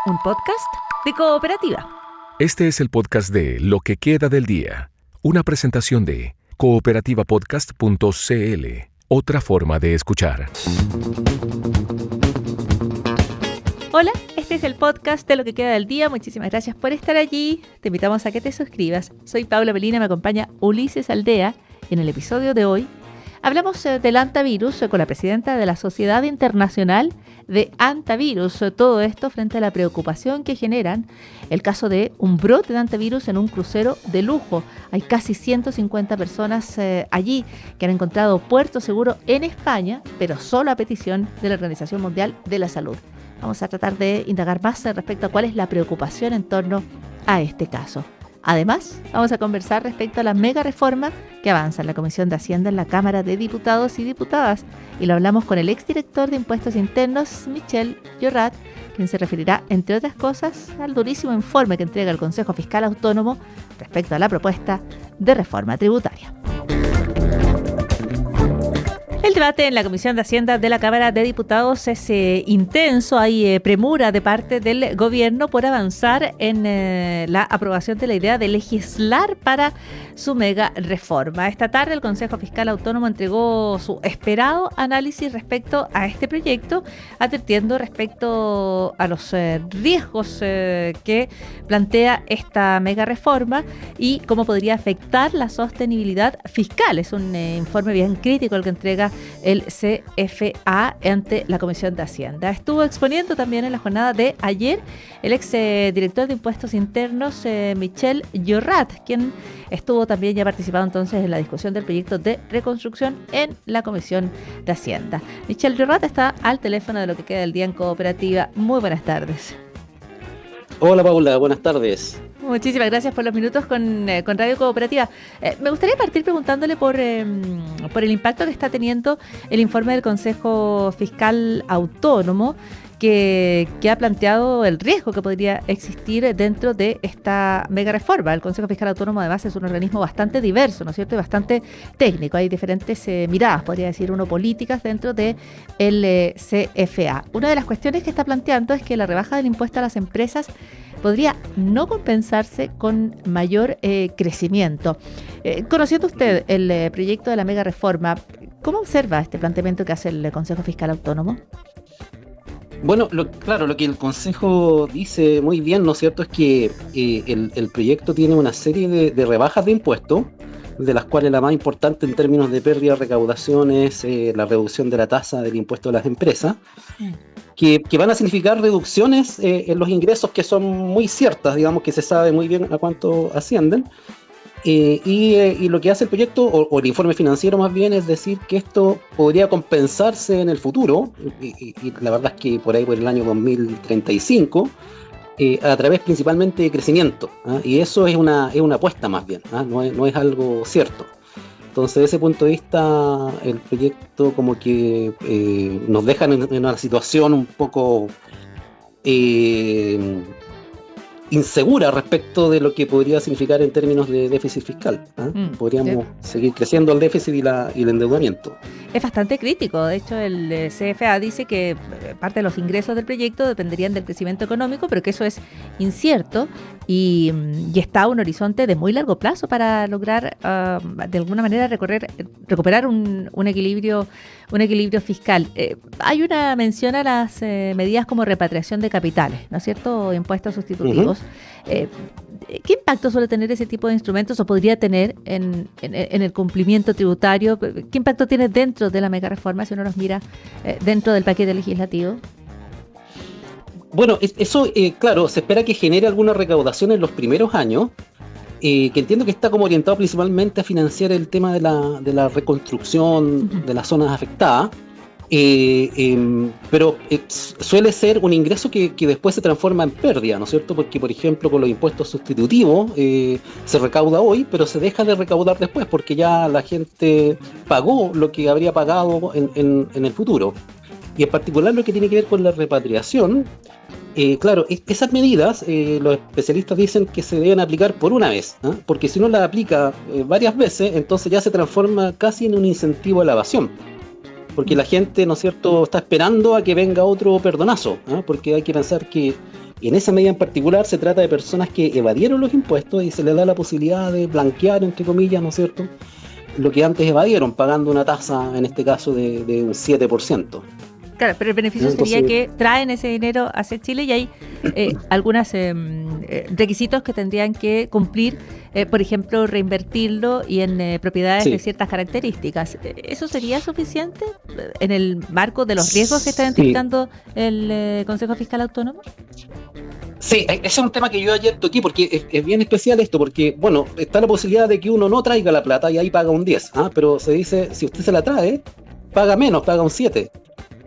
un podcast de Cooperativa. Este es el podcast de Lo que queda del día, una presentación de cooperativapodcast.cl, otra forma de escuchar. Hola, este es el podcast de Lo que queda del día. Muchísimas gracias por estar allí. Te invitamos a que te suscribas. Soy Paula Melina, me acompaña Ulises Aldea. Y en el episodio de hoy hablamos del antivirus con la presidenta de la Sociedad Internacional de Antivirus. Todo esto frente a la preocupación que generan el caso de un brote de antivirus en un crucero de lujo. Hay casi 150 personas allí que han encontrado puerto seguro en España, pero solo a petición de la Organización Mundial de la Salud. Vamos a tratar de indagar más respecto a cuál es la preocupación en torno a este caso. Además, vamos a conversar respecto a la mega reforma que avanza en la Comisión de Hacienda en la Cámara de Diputados y Diputadas. Y lo hablamos con el exdirector de Impuestos Internos, Michel Llorrat, quien se referirá, entre otras cosas, al durísimo informe que entrega el Consejo Fiscal Autónomo respecto a la propuesta de reforma tributaria. El debate en la Comisión de Hacienda de la Cámara de Diputados es intenso. Hay premura de parte del gobierno por avanzar en la aprobación de la idea de legislar para su mega reforma. Esta tarde el Consejo Fiscal Autónomo entregó su esperado análisis respecto a este proyecto, advirtiendo respecto a los riesgos que plantea esta mega reforma y cómo podría afectar la sostenibilidad fiscal. Es un informe bien crítico el que entrega el CFA ante la Comisión de Hacienda. Estuvo exponiendo también en la jornada de ayer el ex director de Impuestos Internos, Michel Llorrat, quien estuvo también ya participado entonces en la discusión del proyecto de reconstrucción en la Comisión de Hacienda. Michel Llorrat está al teléfono de Lo que queda del día en Cooperativa. Muy buenas tardes. Hola Paula, buenas tardes. Muchísimas gracias por los minutos con Radio Cooperativa. Me gustaría partir preguntándole por el impacto que está teniendo el informe del Consejo Fiscal Autónomo que ha planteado el riesgo que podría existir dentro de esta mega reforma. El Consejo Fiscal Autónomo además es un organismo bastante diverso, ¿no es cierto? Y bastante técnico. Hay diferentes miradas, podría decir uno, políticas dentro del CFA. Una de las cuestiones que está planteando es que la rebaja del impuesto a las empresas podría no compensarse con mayor crecimiento. Conociendo usted el proyecto de la mega reforma, ¿cómo observa este planteamiento que hace el Consejo Fiscal Autónomo? Bueno, lo que el Consejo dice muy bien, ¿no es cierto?, es que el proyecto tiene una serie de rebajas de impuestos, de las cuales la más importante en términos de pérdida de recaudación es la reducción de la tasa del impuesto a las empresas, que van a significar reducciones en los ingresos que son muy ciertas, digamos que se sabe muy bien a cuánto ascienden. Y lo que hace el proyecto, o el informe financiero más bien, es decir que esto podría compensarse en el futuro, y la verdad es que por ahí por el año 2035, a través principalmente de crecimiento, y eso es una apuesta más bien, no es algo cierto. Entonces, desde ese punto de vista, el proyecto como que nos deja en una situación un poco insegura respecto de lo que podría significar en términos de déficit fiscal. Podríamos seguir creciendo el déficit y el endeudamiento. Es bastante crítico. De hecho, el CFA dice que parte de los ingresos del proyecto dependerían del crecimiento económico, pero que eso es incierto y está a un horizonte de muy largo plazo para lograr de alguna manera recuperar un equilibrio fiscal. Hay una mención a las medidas como repatriación de capitales, ¿no es cierto? Impuestos sustitutivos. ¿Qué impacto suele tener ese tipo de instrumentos o podría tener en el cumplimiento tributario? ¿Qué impacto tiene dentro de la mega reforma si uno los mira dentro del paquete legislativo? Bueno, eso, claro, se espera que genere alguna recaudación en los primeros años, que entiendo que está como orientado principalmente a financiar el tema de la reconstrucción de las zonas afectadas. Pero suele ser un ingreso que después se transforma en pérdida, ¿no es cierto? Porque, por ejemplo, con los impuestos sustitutivos se recauda hoy, pero se deja de recaudar después porque ya la gente pagó lo que habría pagado en el futuro. Y en particular lo que tiene que ver con la repatriación, claro, esas medidas los especialistas dicen que se deben aplicar por una vez, porque si uno las aplica varias veces, entonces ya se transforma casi en un incentivo a la evasión. Porque la gente, ¿no es cierto?, está esperando a que venga otro perdonazo, porque hay que pensar que En esa medida en particular se trata de personas que evadieron los impuestos y se les da la posibilidad de blanquear, entre comillas, ¿no es cierto?, lo que antes evadieron, pagando una tasa, en este caso, de un 7%. Claro, pero el beneficio sería que traen ese dinero hacia Chile y hay algunos requisitos que tendrían que cumplir, por ejemplo, reinvertirlo y en propiedades de ciertas características. ¿Eso sería suficiente en el marco de los riesgos que está identificando el Consejo Fiscal Autónomo? Sí, ese es un tema que yo ayer toqué porque es bien especial esto, porque, bueno, está la posibilidad de que uno no traiga la plata y ahí paga un 10, pero se dice, si usted se la trae, paga menos, paga un 7,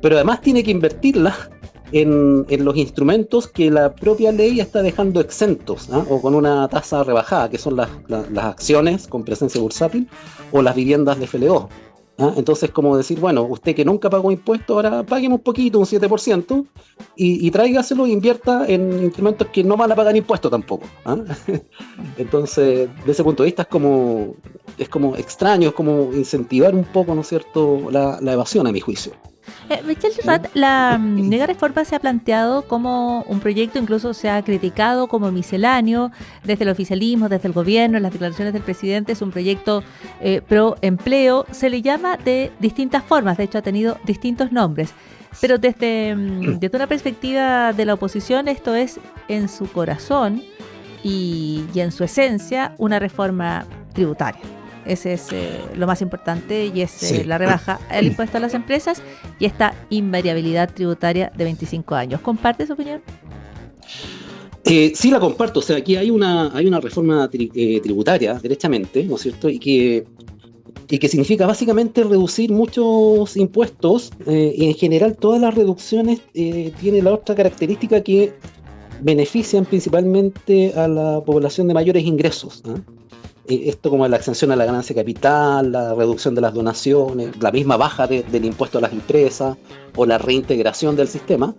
pero además tiene que invertirla en los instrumentos que la propia ley está dejando exentos, o con una tasa rebajada, que son las acciones con presencia bursátil o las viviendas de FLO. Entonces, como decir, bueno, usted que nunca pagó impuestos, ahora pague un poquito, un 7%, y tráigaselo e invierta en instrumentos que no van a pagar impuestos tampoco. Entonces, de ese punto de vista es como extraño, es como incentivar un poco, ¿no es cierto?, la evasión, a mi juicio. Michel Serrat, la mega reforma se ha planteado como un proyecto, incluso se ha criticado como misceláneo desde el oficialismo, desde el gobierno, en las declaraciones del presidente. Es un proyecto pro empleo, se le llama de distintas formas, de hecho ha tenido distintos nombres, pero desde una perspectiva de la oposición esto es en su corazón y en su esencia una reforma tributaria. Ese es lo más importante y es la rebaja al impuesto a las empresas y esta invariabilidad tributaria de 25 años. ¿Comparte su opinión? Sí, la comparto. O sea, aquí hay una reforma tributaria, derechamente, ¿no es cierto? Y que significa básicamente reducir muchos impuestos y en general todas las reducciones tienen la otra característica que benefician principalmente a la población de mayores ingresos, esto como la exención a la ganancia de capital, la reducción de las donaciones, la misma baja del impuesto a las empresas o la reintegración del sistema,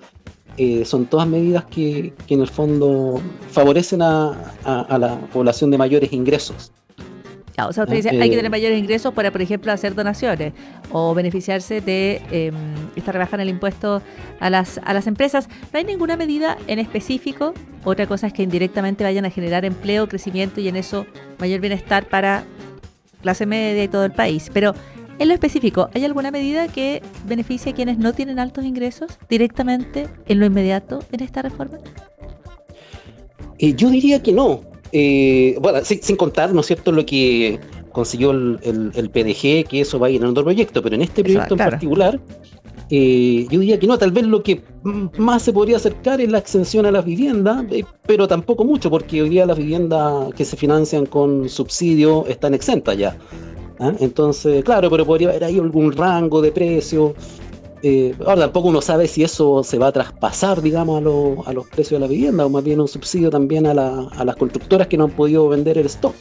son todas medidas que en el fondo favorecen a la población de mayores ingresos. O sea, usted dice, hay que tener mayores ingresos para, por ejemplo, hacer donaciones o beneficiarse de esta rebaja en el impuesto a las empresas. ¿No hay ninguna medida en específico? Otra cosa es que indirectamente vayan a generar empleo, crecimiento y en eso mayor bienestar para clase media y todo el país. Pero en lo específico, ¿hay alguna medida que beneficie a quienes no tienen altos ingresos directamente en lo inmediato en esta reforma? Yo diría que no. Bueno, sin contar, ¿no es cierto?, lo que consiguió el PDG, que eso va a ir en otro proyecto, pero en este proyecto en particular, yo diría que no. Tal vez lo que más se podría acercar es la exención a las viviendas, pero tampoco mucho, porque hoy día las viviendas que se financian con subsidio están exentas ya. Entonces, claro, pero podría haber ahí algún rango de precio. Ahora tampoco uno sabe si eso se va a traspasar, digamos, a los precios de la vivienda, o más bien un subsidio también a las constructoras que no han podido vender el stock.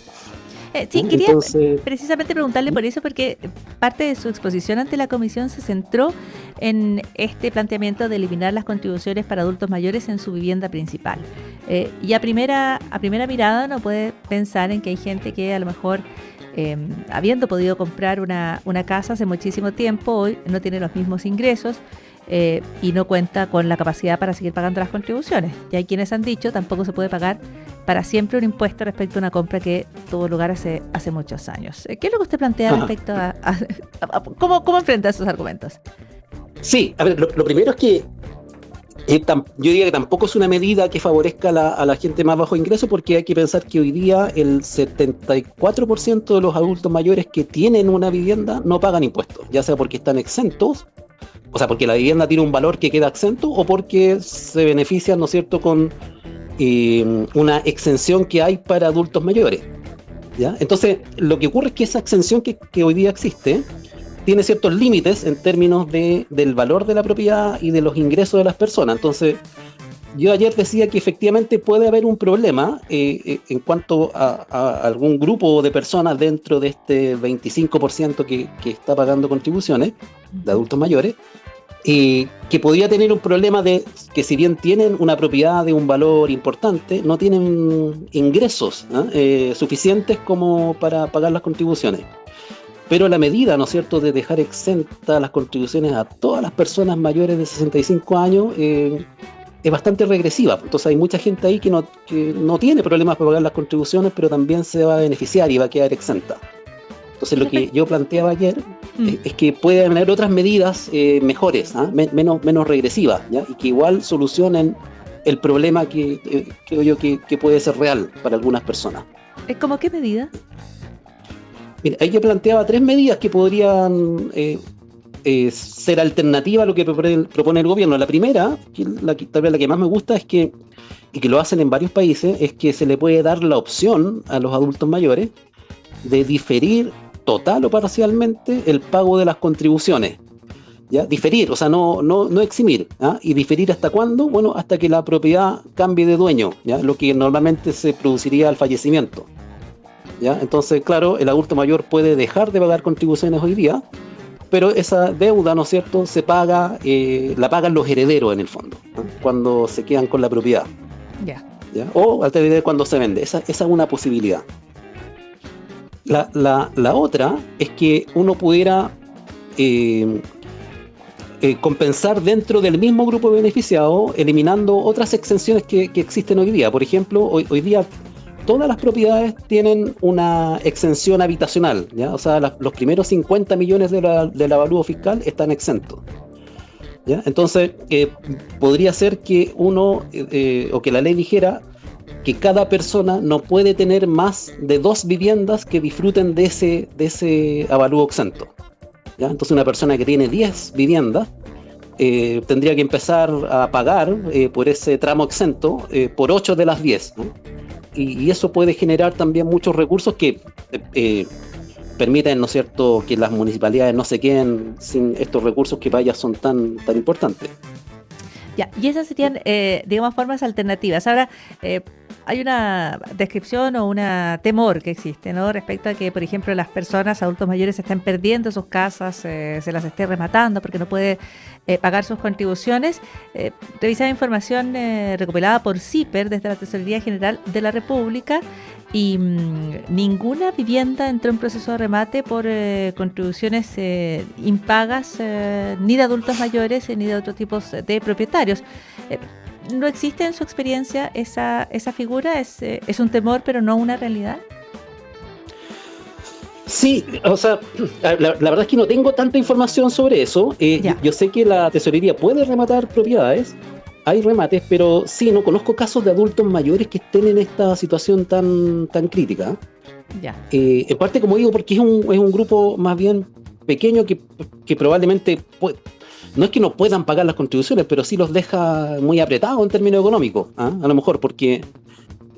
Sí, quería precisamente preguntarle por eso, porque parte de su exposición ante la comisión se centró en este planteamiento de eliminar las contribuciones para adultos mayores en su vivienda principal. Y a primera mirada uno puede pensar en que hay gente que a lo mejor, habiendo podido comprar una casa hace muchísimo tiempo, hoy no tiene los mismos ingresos y no cuenta con la capacidad para seguir pagando las contribuciones. Y hay quienes han dicho tampoco se puede pagar para siempre un impuesto respecto a una compra que tuvo lugar hace muchos años. ¿Qué es lo que usted plantea respecto a cómo enfrenta esos argumentos? Sí, a ver, lo primero es que yo diría que tampoco es una medida que favorezca a la gente más bajo ingreso, porque hay que pensar que hoy día el 74% de los adultos mayores que tienen una vivienda no pagan impuestos, ya sea porque están exentos, o sea, porque la vivienda tiene un valor que queda exento, o porque se benefician, ¿no es cierto?, con una exención que hay para adultos mayores, ¿ya? Entonces, lo que ocurre es que esa exención que hoy día existe tiene ciertos límites en términos del valor de la propiedad y de los ingresos de las personas. Entonces, yo ayer decía que efectivamente puede haber un problema en cuanto a algún grupo de personas dentro de este 25% que está pagando contribuciones de adultos mayores, que podría tener un problema de que, si bien tienen una propiedad de un valor importante, no tienen ingresos suficientes como para pagar las contribuciones. Pero la medida, ¿no es cierto?, de dejar exentas las contribuciones a todas las personas mayores de 65 años, es bastante regresiva. Entonces hay mucha gente ahí que no tiene problemas para pagar las contribuciones, pero también se va a beneficiar y va a quedar exenta. Entonces lo que yo planteaba ayer es que puede haber otras medidas mejores, menos regresivas, ¿ya? Y que igual solucionen el problema que creo yo que puede ser real para algunas personas. ¿Cómo qué medida? Mira, ahí yo planteaba 3 medidas que podrían ser alternativa a lo que propone el gobierno. La primera, tal vez la que más me gusta, y que lo hacen en varios países, es que se le puede dar la opción a los adultos mayores de diferir total o parcialmente el pago de las contribuciones. ¿Ya? Diferir, o sea, no eximir. ¿Ah? ¿Y diferir hasta cuándo? Bueno, hasta que la propiedad cambie de dueño, ¿ya? Lo que normalmente se produciría al fallecimiento. ¿Ya? Entonces, claro, el adulto mayor puede dejar de pagar contribuciones hoy día, pero esa deuda, ¿no es cierto?, la pagan los herederos en el fondo, ¿no? Cuando se quedan con la propiedad. ¿Ya? O al vez cuando se vende. Esa es una posibilidad. La otra es que uno pudiera compensar dentro del mismo grupo de beneficiados, eliminando otras exenciones que existen hoy día. Por ejemplo, hoy día todas las propiedades tienen una exención habitacional, ¿ya? O sea, los primeros 50 millones del avalúo fiscal están exentos, ¿ya? Entonces, podría ser que o que la ley dijera que cada persona no puede tener más de 2 viviendas que disfruten de ese avalúo exento, ¿ya? Entonces, una persona que tiene 10 viviendas tendría que empezar a pagar por ese tramo exento por 8 de las 10, ¿no? Y eso puede generar también muchos recursos que permiten, ¿no es cierto?, que las municipalidades no se queden sin estos recursos que para ellas son tan importantes. Ya, y esas serían, digamos, formas alternativas. Ahora, hay una descripción o un temor que existe, ¿no?, respecto a que, por ejemplo, las personas, adultos mayores, estén perdiendo sus casas, se las esté rematando porque no puede pagar sus contribuciones. Revisaba información recopilada por CIPER desde la Tesorería General de la República y ninguna vivienda entró en proceso de remate por contribuciones impagas ni de adultos mayores ni de otros tipos de propietarios. ¿No existe en su experiencia esa figura? ¿Es un temor pero no una realidad? Sí, o sea, la verdad es que no tengo tanta información sobre eso. Yo sé que la tesorería puede rematar propiedades, hay remates, pero sí, no conozco casos de adultos mayores que estén en esta situación tan crítica. Ya. En parte, como digo, porque es un grupo más bien pequeño que probablemente no es que no puedan pagar las contribuciones, pero sí los deja muy apretados en términos económicos, ¿ah? A lo mejor porque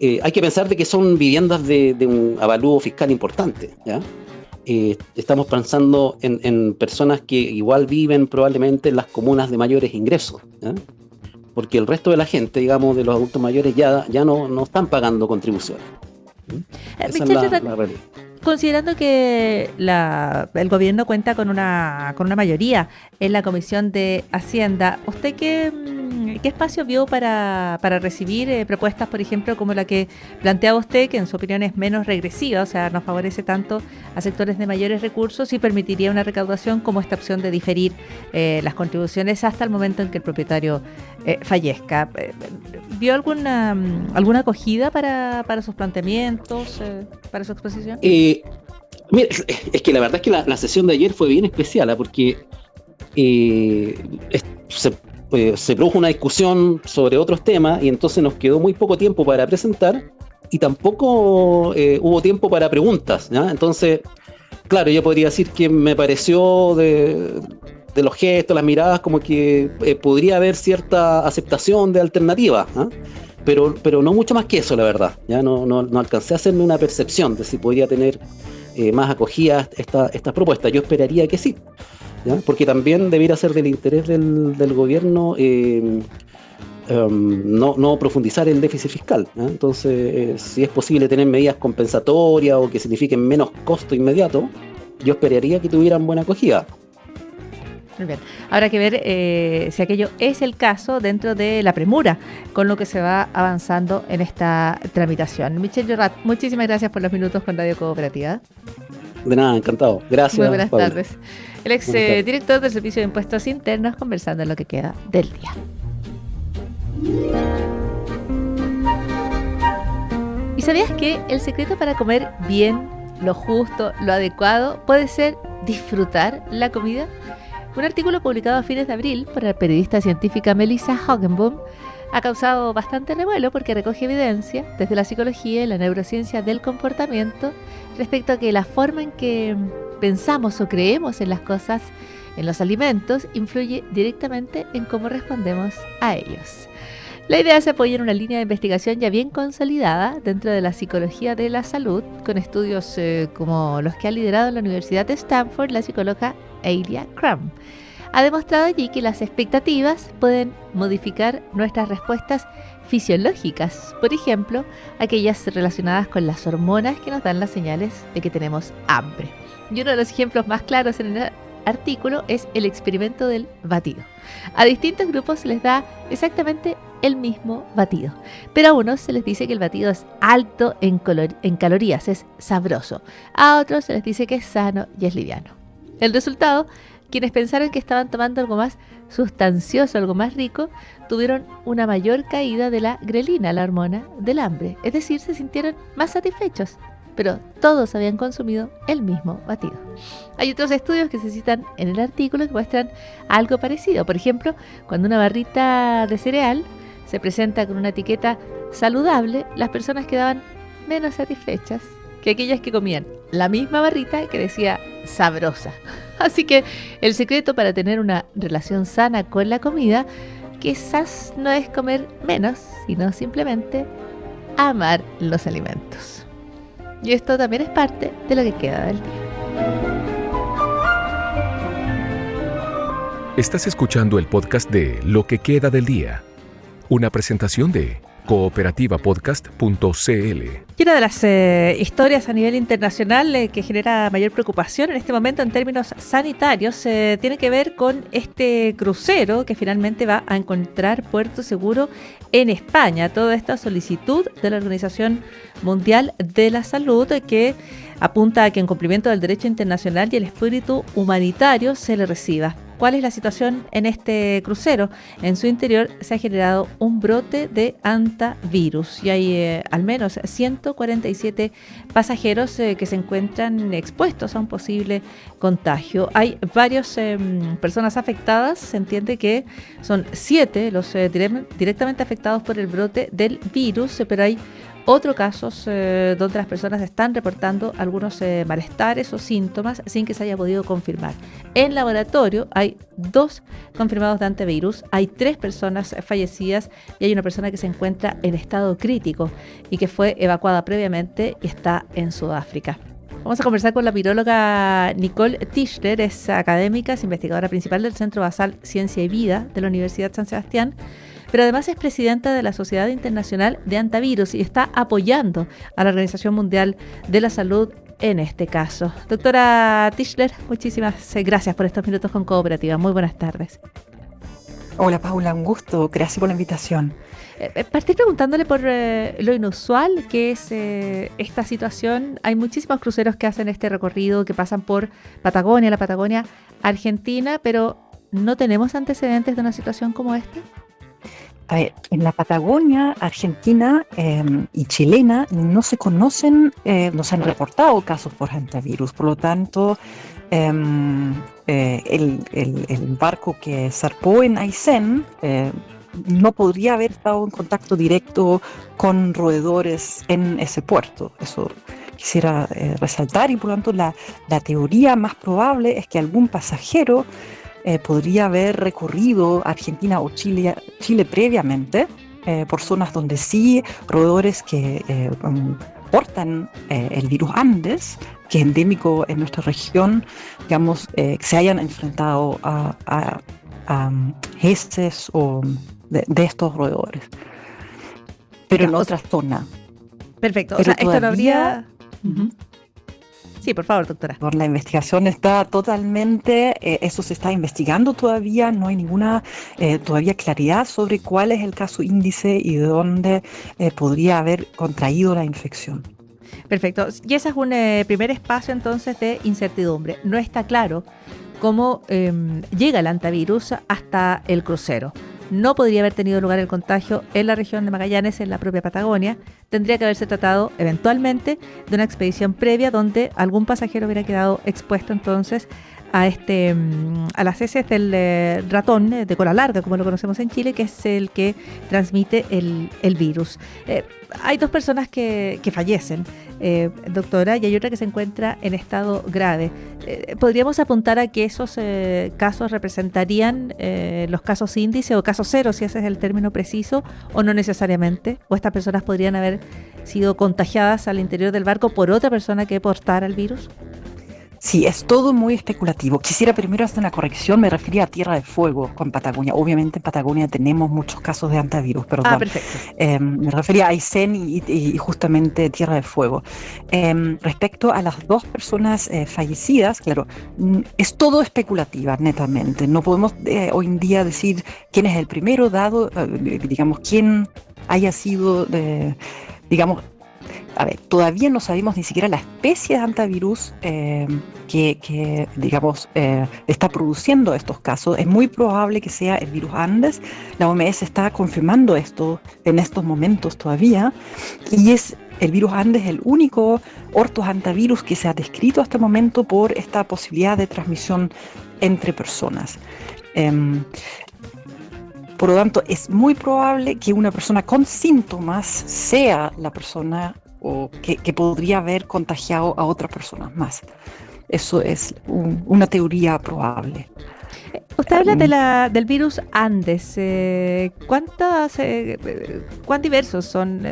hay que pensar de que son viviendas de un avalúo fiscal importante, ¿ya? Estamos pensando en personas que igual viven probablemente en las comunas de mayores ingresos, ¿ya? Porque el resto de la gente, digamos, de los adultos mayores ya no están pagando contribuciones. Esa es la realidad. Considerando que el gobierno cuenta con una mayoría en la Comisión de Hacienda, ¿usted qué espacio vio para recibir propuestas, por ejemplo, como la que planteaba usted, que en su opinión es menos regresiva, o sea, no favorece tanto a sectores de mayores recursos y permitiría una recaudación como esta opción de diferir las contribuciones hasta el momento en que el propietario fallezca? ¿Vio alguna acogida para sus planteamientos, para su exposición? Mira, es que la verdad es que la sesión de ayer fue bien especial, porque se produjo una discusión sobre otros temas y entonces nos quedó muy poco tiempo para presentar y tampoco hubo tiempo para preguntas, ¿ya? Entonces, claro, yo podría decir que me pareció de los gestos, las miradas, como que podría haber cierta aceptación de alternativas, ¿eh? Pero no mucho más que eso, la verdad. Ya no alcancé a hacerme una percepción de si podría tener más acogida estas propuestas. Yo esperaría que sí, ¿ya? Porque también debiera ser del interés del gobierno no profundizar el déficit fiscal, ¿ya? Entonces, si es posible tener medidas compensatorias o que signifiquen menos costo inmediato, yo esperaría que tuvieran buena acogida. Muy bien. Habrá que ver si aquello es el caso dentro de la premura con lo que se va avanzando en esta tramitación. Michel Llorat, muchísimas gracias por los minutos con Radio Cooperativa. De nada, encantado. Gracias. Muy buenas Pablo. tardes. El ex director del Servicio de Impuestos Internos conversando en lo que queda del día. ¿Y sabías que el secreto para comer bien, lo justo, lo adecuado, puede ser disfrutar la comida? Un artículo publicado a fines de abril por la periodista científica Melissa Hogenboom ha causado bastante revuelo porque recoge evidencia desde la psicología y la neurociencia del comportamiento respecto a que la forma en que pensamos o creemos en las cosas, en los alimentos, influye directamente en cómo respondemos a ellos. La idea se apoya en una línea de investigación ya bien consolidada dentro de la psicología de la salud, con estudios como los que ha liderado en la Universidad de Stanford la psicóloga Alia Crum. Ha demostrado allí que las expectativas pueden modificar nuestras respuestas fisiológicas, por ejemplo, aquellas relacionadas con las hormonas que nos dan las señales de que tenemos hambre. Y uno de los ejemplos más claros en el artículo es el experimento del batido. A distintos grupos les da exactamente el mismo batido, pero a unos se les dice que el batido es alto en calorías, es sabroso. A otros se les dice que es sano y es liviano. El resultado: quienes pensaron que estaban tomando algo más sustancioso, algo más rico, tuvieron una mayor caída de la grelina, la hormona del hambre. Es decir, se sintieron más satisfechos, pero todos habían consumido el mismo batido. Hay otros estudios que se citan en el artículo que muestran algo parecido. Por ejemplo, cuando una barrita de cereal se presenta con una etiqueta saludable, las personas quedaban menos satisfechas que aquellas que comían la misma barrita que decía sabrosa. Así que el secreto para tener una relación sana con la comida quizás no es comer menos, sino simplemente amar los alimentos. Y esto también es parte de lo que queda del día. Estás escuchando el podcast de Lo que queda del día, una presentación de cooperativapodcast.cl. Y una de las historias a nivel internacional que genera mayor preocupación en este momento en términos sanitarios tiene que ver con este crucero que finalmente va a encontrar puerto seguro en España. Todo esto a solicitud de la Organización Mundial de la Salud, que apunta a que en cumplimiento del derecho internacional y el espíritu humanitario se le reciba. ¿Cuál es la situación en este crucero? En su interior se ha generado un brote de hantavirus y hay al menos 147 pasajeros que se encuentran expuestos a un posible contagio. Hay varias personas afectadas, se entiende que son 7 los directamente afectados por el brote del virus, pero hay otros casos donde las personas están reportando algunos malestares o síntomas sin que se haya podido confirmar. En laboratorio hay 2 confirmados de hantavirus, hay 3 personas fallecidas y hay una persona que se encuentra en estado crítico y que fue evacuada previamente y está en Sudáfrica. Vamos a conversar con la viróloga Nicole Tischler, es académica, es investigadora principal del Centro Basal Ciencia y Vida de la Universidad San Sebastián, pero además es presidenta de la Sociedad Internacional de Hantavirus y está apoyando a la Organización Mundial de la Salud en este caso. Doctora Tischler, muchísimas gracias por estos minutos con Cooperativa. Muy buenas tardes. Hola Paula, un gusto. Gracias por la invitación. Partir preguntándole por lo inusual que es esta situación. Hay muchísimos cruceros que hacen este recorrido, que pasan por Patagonia, la Patagonia Argentina, pero ¿no tenemos antecedentes de una situación como esta? A ver, en la Patagonia Argentina y chilena no se conocen, no se han reportado casos por hantavirus, por lo tanto el barco que zarpó en Aysén no podría haber estado en contacto directo con roedores en ese puerto. Eso quisiera resaltar y por lo tanto la teoría más probable es que algún pasajero podría haber recorrido Argentina o Chile previamente por zonas donde sí roedores que portan el virus Andes, que es endémico en nuestra región, digamos, se hayan enfrentado a heces o de estos roedores, pero en otra zona. Perfecto, pero o sea, esto no habría... Sí, por favor, doctora. La investigación está totalmente, eso se está investigando todavía, no hay ninguna todavía claridad sobre cuál es el caso índice y de dónde podría haber contraído la infección. Perfecto, y ese es un primer espacio entonces de incertidumbre. No está claro cómo llega el hantavirus hasta el crucero. no podría haber tenido lugar el contagio en la región de Magallanes, en la propia Patagonia. Tendría que haberse tratado eventualmente de una expedición previa donde algún pasajero hubiera quedado expuesto entonces a las heces del ratón de cola larga, como lo conocemos en Chile, que es el que transmite el virus. Hay 2 personas que fallecen, doctora, y hay otra que se encuentra en estado grave. ¿Podríamos apuntar a que esos casos representarían los casos índice o casos cero, si ese es el término preciso, o no necesariamente? ¿O estas personas podrían haber sido contagiadas al interior del barco por otra persona que portara el virus? Sí, es todo muy especulativo. Quisiera primero hacer una corrección, me refería a Tierra de Fuego con Patagonia. Obviamente en Patagonia tenemos muchos casos de hantavirus, perdón. Ah, perfecto. Me refería a Aysén y justamente Tierra de Fuego. Respecto a las 2 personas fallecidas, claro, es todo especulativa, netamente. No podemos hoy en día decir quién es el primero, dado, digamos, quién haya sido, digamos, a ver, todavía no sabemos ni siquiera la especie de hantavirus que digamos, está produciendo estos casos. Es muy probable que sea el virus Andes. La OMS está confirmando esto en estos momentos todavía. Y es el virus Andes el único ortohantavirus que se ha descrito hasta el momento por esta posibilidad de transmisión entre personas. Por lo tanto, es muy probable que una persona con síntomas sea la persona o que podría haber contagiado a otras personas más. Eso es una teoría probable. Usted habla del virus Andes. ¿Cuán diversos son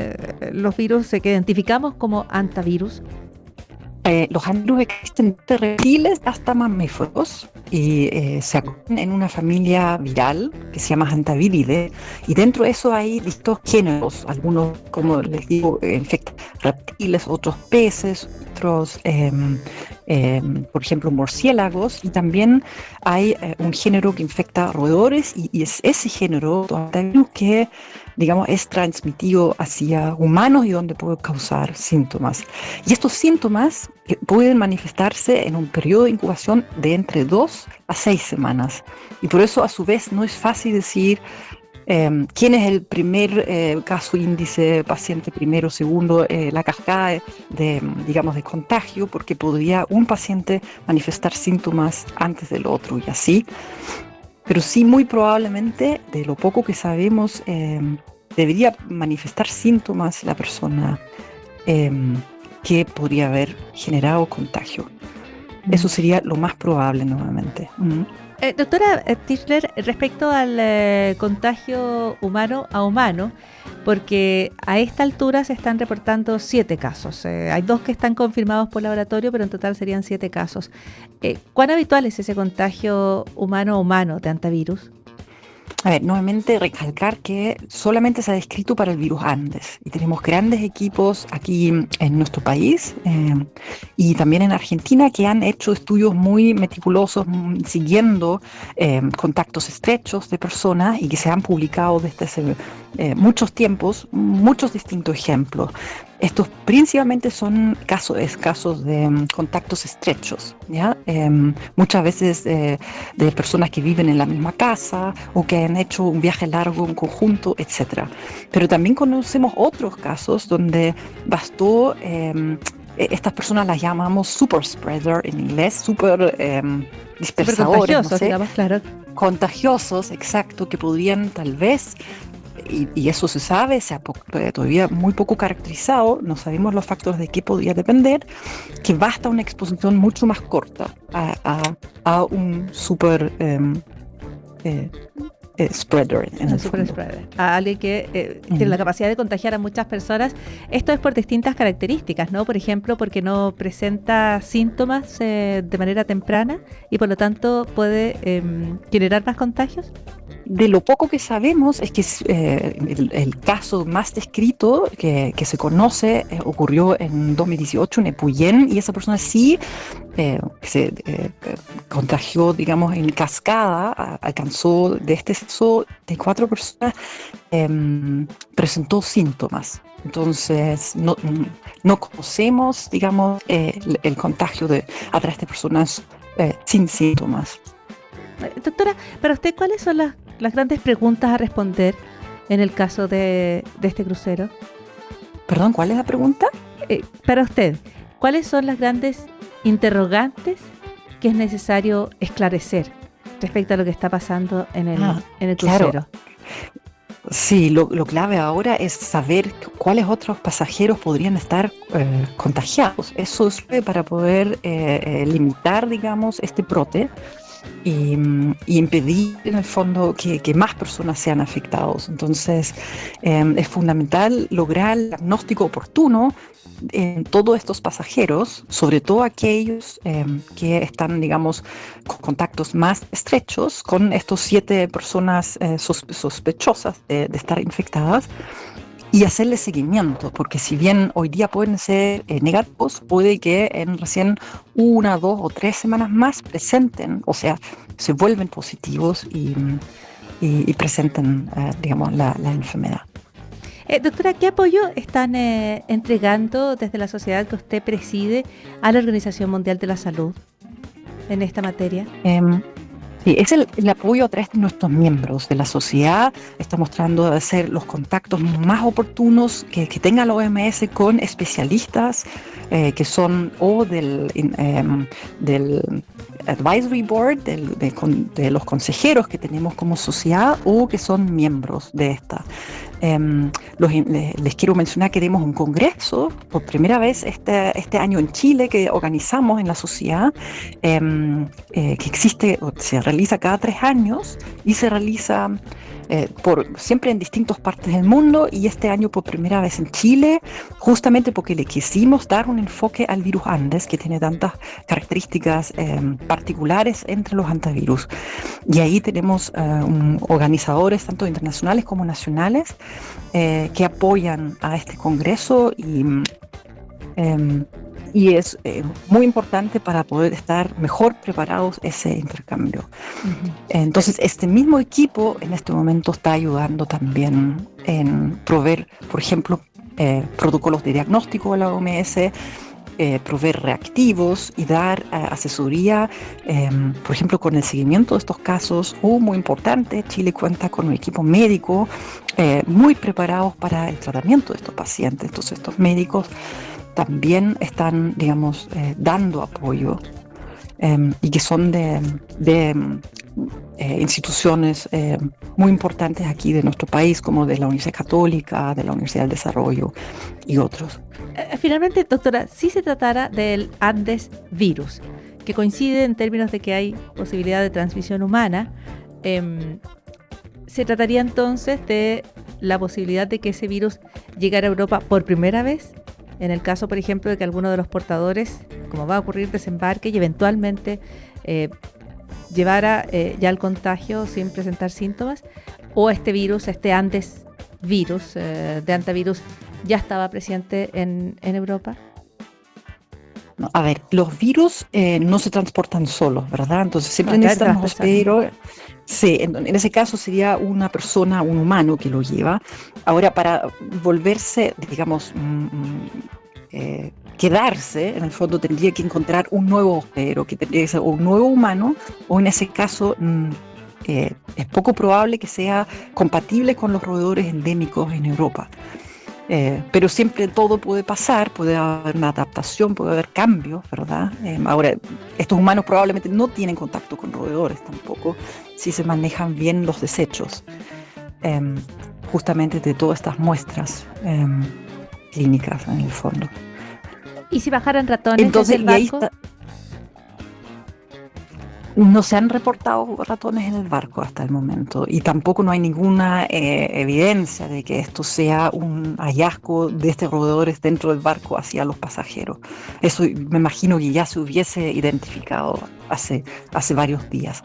los virus que identificamos como hantavirus? Los hantavirus existen desde reptiles hasta mamíferos y se agrupan en una familia viral que se llama Hantaviridae, y dentro de eso hay distintos géneros, algunos, como les digo, infectan reptiles, otros peces, otros, por ejemplo, murciélagos, y también hay un género que infecta roedores, y es ese género de hantavirus que, digamos, es transmitido hacia humanos y donde puede causar síntomas. Y estos síntomas pueden manifestarse en un periodo de incubación de entre 2 a 6 semanas. Y por eso, a su vez, no es fácil decir quién es el primer caso índice, paciente primero, segundo, la cascada digamos, de contagio, porque podría un paciente manifestar síntomas antes del otro y así. Pero sí, muy probablemente, de lo poco que sabemos, debería manifestar síntomas la persona que podría haber generado contagio. Eso sería lo más probable nuevamente. Doctora Tischler, respecto al contagio humano a humano, porque a esta altura se están reportando 7 casos. Hay 2 que están confirmados por laboratorio, pero en total serían 7 casos. ¿Cuán habitual es ese contagio humano a humano de hantavirus? A ver, nuevamente recalcar que solamente se ha descrito para el virus Andes y tenemos grandes equipos aquí en nuestro país y también en Argentina que han hecho estudios muy meticulosos siguiendo contactos estrechos de personas y que se han publicado desde hace muchos tiempos, muchos distintos ejemplos. Estos principalmente son casos de contactos estrechos, ¿ya? Muchas veces de personas que viven en la misma casa o que han hecho un viaje largo en conjunto, etc. Pero también conocemos otros casos donde bastó, estas personas las llamamos super spreader en inglés, super dispersadores, contagiosos, no sé, digamos, claro. Contagiosos, exacto, que podrían tal vez... Y eso se sabe, todavía muy poco caracterizado, no sabemos los factores de qué podría depender, que basta una exposición mucho más corta a un super spreader. Spreader. A alguien que tiene la capacidad de contagiar a muchas personas. Esto es por distintas características, ¿no? Por ejemplo, porque no presenta síntomas de manera temprana y por lo tanto puede generar más contagios. De lo poco que sabemos es que el caso más descrito que se conoce ocurrió en 2018 en Epuyén, y esa persona sí se contagió, digamos, en cascada, alcanzó de este sexo de 4 personas, presentó síntomas. Entonces no conocemos, digamos, el contagio a través de personas sin síntomas. Doctora, para usted, ¿cuáles son las grandes preguntas a responder en el caso de este crucero? Perdón, ¿cuál es la pregunta? Para usted, ¿cuáles son las grandes interrogantes que es necesario esclarecer respecto a lo que está pasando en el crucero? Claro. Sí, lo clave ahora es saber cuáles otros pasajeros podrían estar contagiados. Eso es para poder limitar, digamos, este brote y impedir, en el fondo, que más personas sean afectados. Entonces, es fundamental lograr el diagnóstico oportuno en todos estos pasajeros, sobre todo aquellos que están, digamos, con contactos más estrechos con estos 7 personas sospechosas de estar infectadas, y hacerle seguimiento, porque si bien hoy día pueden ser negativos, puede que en recién 1, 2 o 3 semanas más presenten, o sea, se vuelven positivos y presenten, digamos, la enfermedad. Doctora, ¿qué apoyo están entregando desde la sociedad que usted preside a la Organización Mundial de la Salud en esta materia? Sí, es el apoyo a través de nuestros miembros de la sociedad. Estamos tratando de hacer los contactos más oportunos que tenga la OMS con especialistas que son o del Advisory Board, de los consejeros que tenemos como sociedad, o que son miembros de esta. Les quiero mencionar que tenemos un congreso por primera vez este año en Chile que organizamos en la sociedad, que existe, se realiza cada 3 años y se realiza siempre en distintas partes del mundo, y este año por primera vez en Chile, justamente porque le quisimos dar un enfoque al virus Andes, que tiene tantas características particulares entre los antivirus. Y ahí tenemos organizadores tanto internacionales como nacionales que apoyan a este congreso, y es muy importante para poder estar mejor preparados ese intercambio. Uh-huh. Entonces, este mismo equipo en este momento está ayudando también en proveer, por ejemplo, protocolos de diagnóstico a la OMS, proveer reactivos y dar asesoría, por ejemplo, con el seguimiento de estos casos. Muy importante, Chile cuenta con un equipo médico muy preparados para el tratamiento de estos pacientes. Entonces, estos médicos también están, digamos, dando apoyo, y que son de instituciones muy importantes aquí de nuestro país, como de la Universidad Católica, de la Universidad del Desarrollo y otros. Finalmente, doctora, si se tratara del Andes virus, que coincide en términos de que hay posibilidad de transmisión humana, ¿se trataría entonces de la posibilidad de que ese virus llegara a Europa por primera vez? En el caso, por ejemplo, de que alguno de los portadores, como va a ocurrir, desembarque y eventualmente llevara ya el contagio sin presentar síntomas, o este virus, este Andes virus de antivirus, ya estaba presente en Europa. A ver, los virus no se transportan solos, ¿verdad? Entonces siempre necesitamos hospedero. Sí, en ese caso sería una persona, un humano que lo lleva. Ahora, para volverse, digamos, quedarse, en el fondo tendría que encontrar un nuevo hospedero, que tendría que ser un nuevo humano, o en ese caso es poco probable que sea compatible con los roedores endémicos en Europa. Pero siempre todo puede pasar, puede haber una adaptación, puede haber cambios, ¿verdad? Ahora, estos humanos probablemente no tienen contacto con roedores tampoco, si se manejan bien los desechos, justamente de todas estas muestras clínicas en el fondo. ¿Y si bajaran ratones entonces, desde el barco? No se han reportado ratones en el barco hasta el momento, y tampoco no hay ninguna evidencia de que esto sea un hallazgo de estos roedores dentro del barco hacia los pasajeros. Eso me imagino que ya se hubiese identificado hace varios días.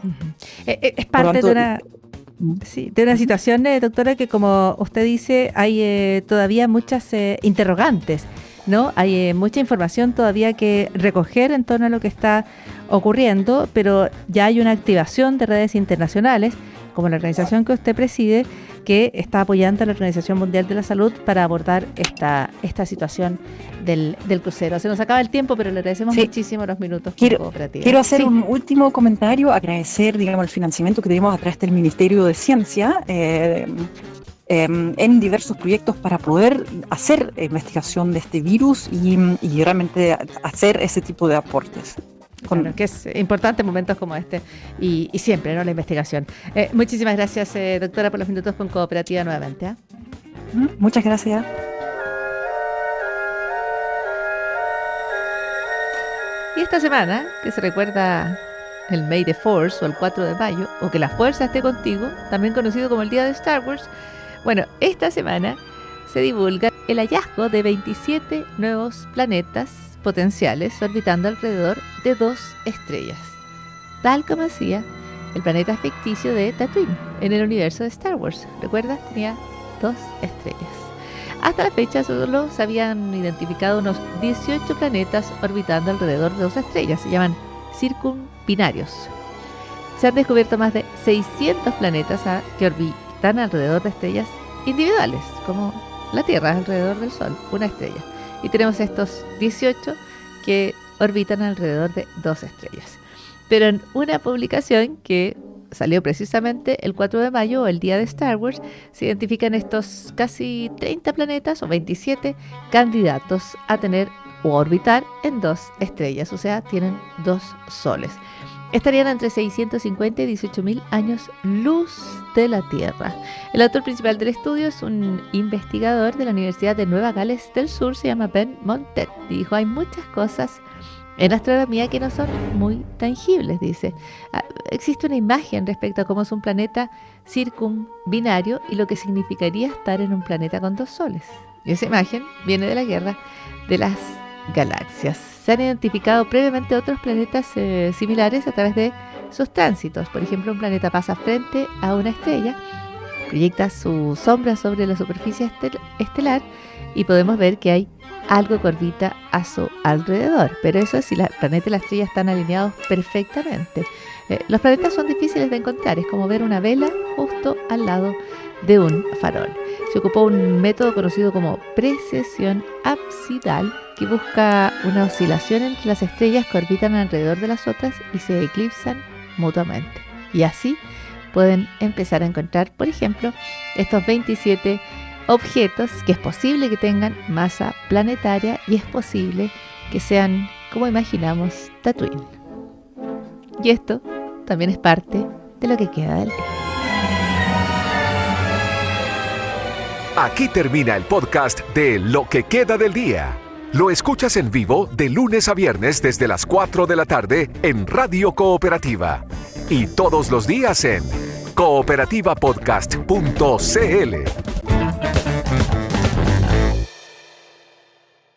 Uh-huh. Es parte de una situación, doctora, que como usted dice, hay todavía muchas interrogantes, ¿no? Hay mucha información todavía que recoger en torno a lo que está ocurriendo, pero ya hay una activación de redes internacionales, como la organización que usted preside, que está apoyando a la Organización Mundial de la Salud para abordar esta situación del crucero. Se nos acaba el tiempo, pero le agradecemos muchísimo los minutos con Cooperativa. Quiero hacer un último comentario, agradecer, digamos, el financiamiento que tenemos a través del Ministerio de Ciencia en diversos proyectos para poder hacer investigación de este virus y realmente hacer ese tipo de aportes. Claro, que es importante en momentos como este y siempre, ¿no?, la investigación. Muchísimas gracias, doctora, por los minutos con Cooperativa nuevamente. Muchas gracias. Y esta semana, que se recuerda el May the Force o el 4 de mayo, o que la fuerza esté contigo, también conocido como el Día de Star Wars, bueno, esta semana se divulga el hallazgo de 27 nuevos planetas potenciales orbitando alrededor de 2 estrellas, tal como hacía el planeta ficticio de Tatooine en el universo de Star Wars. ¿Recuerdas? Tenía 2 estrellas. Hasta la fecha solo se habían identificado unos 18 planetas orbitando alrededor de 2 estrellas, se llaman circumbinarios. Se han descubierto más de 600 planetas que orbitan alrededor de estrellas individuales, como la Tierra alrededor del Sol, una estrella. Y tenemos estos 18 que orbitan alrededor de 2 estrellas. Pero en una publicación que salió precisamente el 4 de mayo, el día de Star Wars, se identifican estos casi 30 planetas o 27 candidatos a tener o orbitar en 2 estrellas, o sea, tienen 2 soles. Estarían entre 650 y 18.000 años luz de la Tierra. El autor principal del estudio es un investigador de la Universidad de Nueva Gales del Sur, se llama Ben Montet. Dijo, hay muchas cosas en astronomía que no son muy tangibles, dice. Existe una imagen respecto a cómo es un planeta circumbinario y lo que significaría estar en un planeta con 2 soles. Y esa imagen viene de la Guerra de las Galaxias. Se han identificado previamente otros planetas similares a través de sus tránsitos. Por ejemplo, un planeta pasa frente a una estrella, proyecta su sombra sobre la superficie estelar y podemos ver que hay algo que orbita a su alrededor. Pero eso es si el planeta y la estrella están alineados perfectamente. Los planetas son difíciles de encontrar, es como ver una vela justo al lado de un farol. Se ocupó un método conocido como precesión absidal, que busca una oscilación entre las estrellas que orbitan alrededor de las otras y se eclipsan mutuamente. Y así pueden empezar a encontrar, por ejemplo, estos 27 objetos que es posible que tengan masa planetaria y es posible que sean, como imaginamos, Tatooine. Y esto también es parte de lo que queda del día. Aquí termina el podcast de Lo que queda del día. Lo escuchas en vivo de lunes a viernes desde las 4 de la tarde en Radio Cooperativa. Y todos los días en cooperativapodcast.cl.